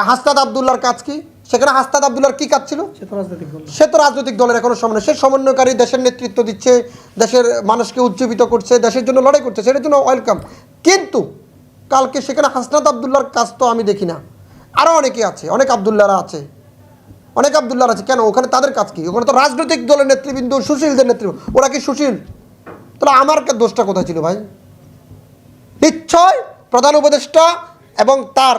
হাসনাত আব্দুল্লাহর কাজ কি? সেখানে হাসনাত আব্দুল্লাহর কি কাজ ছিল? সে তো রাজনৈতিক দলের এখনো সমন্বয়, সে সমন্বয়কারী, দেশের নেতৃত্ব দিচ্ছে, দেশের মানুষকে উজ্জীবিত করছে, দেশের জন্য লড়াই করছে, সেটার জন্য ওয়েলকাম। কিন্তু কালকে সেখানে হাসনাত আব্দুল্লাহর কাজ তো আমি দেখি না। আরও অনেকে আছে, অনেক আব্দুল্লাহরা আছে, অনেক আব্দুল্লাহর আছে। কেন? ওখানে তাদের কাজ কি? ওখানে তো রাজনৈতিক দলের নেতৃবৃন্দ, সুশীলদের নেতৃবৃন্দ, ওরা কি সুশীল? তাহলে আমার দোষটা কোথায় ছিল ভাই? নিশ্চয় প্রধান উপদেষ্টা এবং তার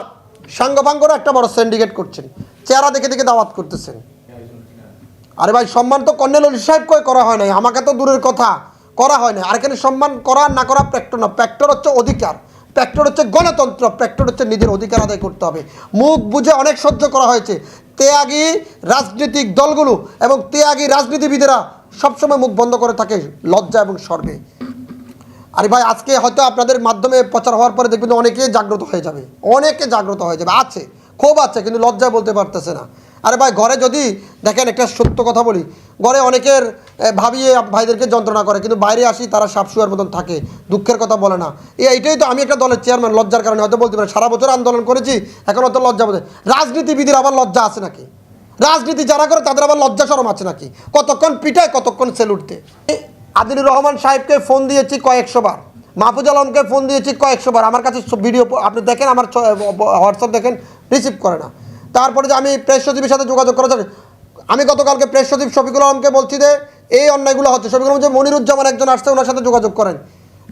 সাঙ্গপাঙ্গরা একটা বড় সিন্ডিকেট করছেন, চেহারা দেখে দেখে দাওয়াত করতেছেন। আরে ভাই, সম্মান তো কর্নেল অলি সাহেবকে করা হয় নাই, আমাকে তো দূরের কথা করা হয় না। আর এখানে সম্মান করা না করা প্র্যাক্টর না, প্র্যাক্টর হচ্ছে অধিকার, প্র্যাক্টর হচ্ছে গণতন্ত্র, প্র্যাক্টর হচ্ছে নিজের অধিকার আদায় করতে হবে। মুখ বুঝে অনেক সহ্য করা হয়েছে। ত্যাগী রাজনৈতিক দলগুলো এবং ত্যাগী রাজনীতিবিদেরা সবসময় মুখ বন্ধ করে থাকে লজ্জা এবং শর্মে। আরে ভাই, আজকে হয়তো আপনাদের মাধ্যমে প্রচার হওয়ার পরে দেখবেন অনেকে জাগ্রত হয়ে যাবে, অনেকে জাগ্রত হয়ে যাবে, আছে খুব আছে, কিন্তু লজ্জা বলতে পারতেছে না। আরে ভাই, ঘরে যদি দেখেন, একটা সত্য কথা বলি, ঘরে অনেকের ভাবিয়ে ভাইদেরকে যন্ত্রণা করে, কিন্তু বাইরে আসি তারা সাপশুয়ার মতন থাকে, দুঃখের কথা বলে না। এইটাই তো, আমি একটা দলের চেয়ারম্যান, লজ্জার কারণে হয়তো বলতে পারি, সারা বছর আন্দোলন করেছি, এখন হয়তো লজ্জা বলতে। রাজনীতিবিদের আবার লজ্জা আছে নাকি? রাজনীতি যারা করে তাদের আবার লজ্জা শরম আছে নাকি? কতক্ষণ পিটায়, কতক্ষণ সেলুটতে। আদিলুর রহমান সাহেবকে ফোন দিয়েছি কয়েকশো বার, মাহফুজ আলমকে ফোন দিয়েছি কয়েকশো বার, আমার কাছে ভিডিও আপনি দেখেন, আমার হোয়াটসঅ্যাপ দেখেন, রিসিভ করে না। তারপরে যে আমি প্রেস সচিবের সাথে যোগাযোগ করা যাবে, আমি গতকালকে প্রেস সচিব শফিকুল আলমকে বলছি যে এই অন্যায়গুলো হচ্ছে, শফিকুল আলম যে মনিরুজ্জামান একজন আসছে, ওনার সাথে যোগাযোগ করেন।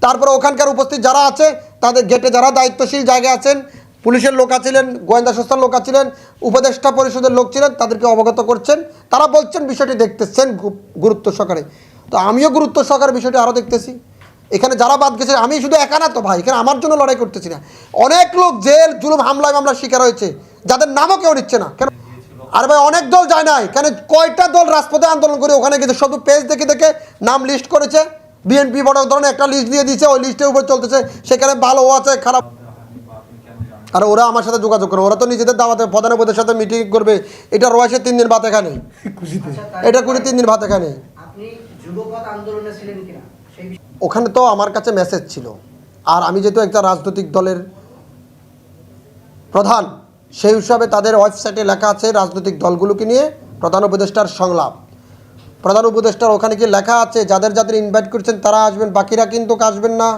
তারপরে ওখানকার উপস্থিত যারা আছে, তাদের গেটে যারা দায়িত্বশীল জায়গায় আছেন, পুলিশের লোক আছিলেন, গোয়েন্দা সংস্থার লোক আছিলেন, উপদেষ্টা পরিষদের লোক ছিলেন, তাদেরকে অবগত করছেন। তারা বলছেন বিষয়টি দেখতেছেন খুব গুরুত্ব সহকারে। তো আমিও গুরুত্ব সহকারে বিষয়টি আরও দেখতেছি। এখানে যারা বাদ গেছে, আমি শুধু একা না তো ভাই, এখানে আমার জন্য লড়াই করতেছি না, অনেক লোক জেল জুলুম হামলায় মামলার শিকার হয়েছে, যাদের নামও কেউ নিচ্ছে না। কেন? আরে ভাই, অনেক দল যায় নাই কেন? কয়টা দল রাজপথে আন্দোলন করে ওখানে গেছে, শুধু পেজ দেখে দেখে নাম লিস্ট করেছে, বিএনপি বড় ধরনের একটা লিস্ট দিয়ে দিয়েছে, ওই লিস্টের উপর চলতেছে, সেখানে ভালো আছে খারাপ। আর ওরা আমার সাথে যোগাযোগ করে, ওরা তো নিজেদের দাওয়াতে প্রধান উপদেষ্টার সাথে মিটিং করবে, এটা রয়েছে 3 দিন ভাত এখানে, এটা করে 3 দিন ভাত এখানে। ওখানে তো আমার কাছে মেসেজ ছিল, আর আমি যেহেতু একটা রাজনৈতিক দলের প্রধান, সেই হিসাবে তাদের ওয়েবসাইটে লেখা আছে রাজনৈতিক দলগুলোকে নিয়ে প্রধান উপদেষ্টার সংলাপ। প্রধান উপদেষ্টার ওখানে কি লেখা আছে যাদের যাদের ইনভাইট করছেন তারা আসবেন, বাকিরা কিন্তু আসবেন না,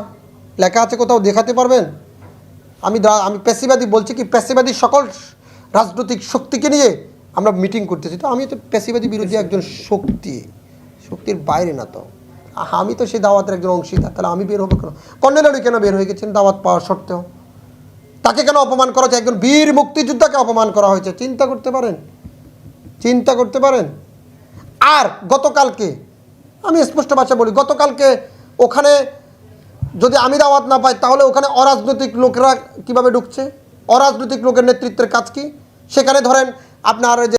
লেখা আছে, কোথাও দেখাতে পারবেন? আমি পেশিবাদী বলছি কি, পেশিবাদী সকল রাজনৈতিক শক্তিকে নিয়ে আমরা মিটিং করতেছি। তো আমি তো পেশিবাদী বিরোধী একজন শক্তির বাইরে না তো, আমি তো সেই দাওয়াতের একজন অংশীদার, তাহলে আমি বের হবো কেন? কর্নেল আলী কেন বের হয়ে গেছেন দাওয়াত পাওয়ার সত্ত্বেও? তাকে কেন অপমান করা হয়েছে? একজন বীর মুক্তিযোদ্ধাকে অপমান করা হয়েছে, চিন্তা করতে পারেন? চিন্তা করতে পারেন? আর গতকালকে আমি স্পষ্ট ভাষা বলি, গতকালকে ওখানে যদি আমি দাওয়াত না পাই, তাহলে ওখানে অরাজনৈতিক লোকেরা কিভাবে ঢুকছে? অরাজনৈতিক লোকের নেতৃত্বের কাজ কি? সেখানে ধরেন আপনার যে